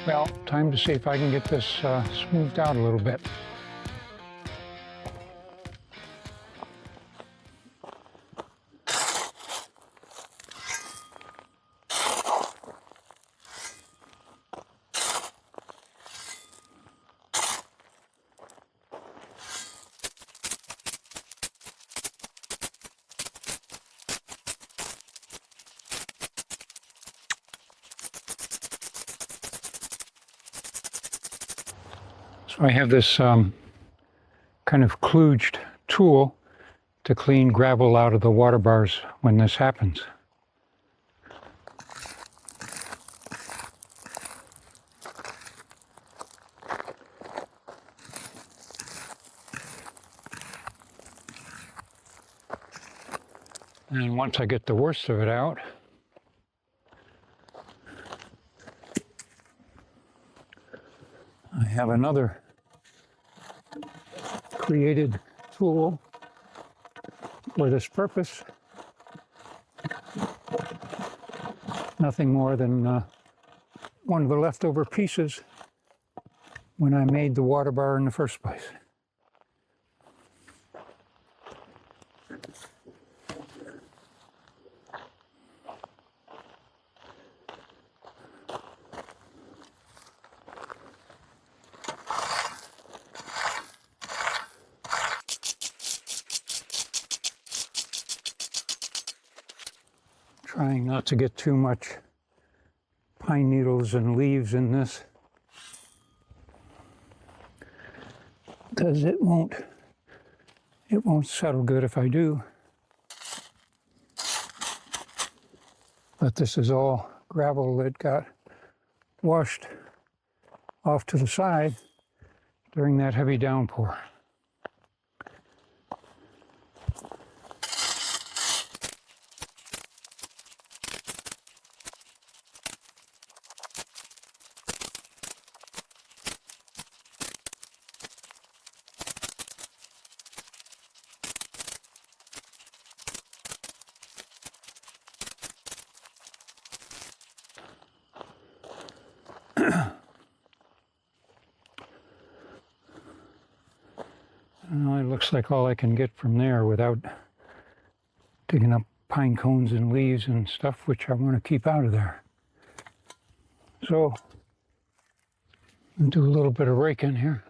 Well, time to see if I can get this smoothed out a little bit. So I have this kind of kludged tool to clean gravel out of the water bars when this happens. And once I get the worst of it out, I have another created tool for this purpose. Nothing more than one of the leftover pieces when I made the water bar in the first place. Trying not to get too much pine needles and leaves in this, because it won't settle good if I do. But this is all gravel that got washed off to the side during that heavy downpour. Well, it looks like all I can get from there without digging up pine cones and leaves and stuff, which I want to keep out of there. So, I'll do a little bit of raking here.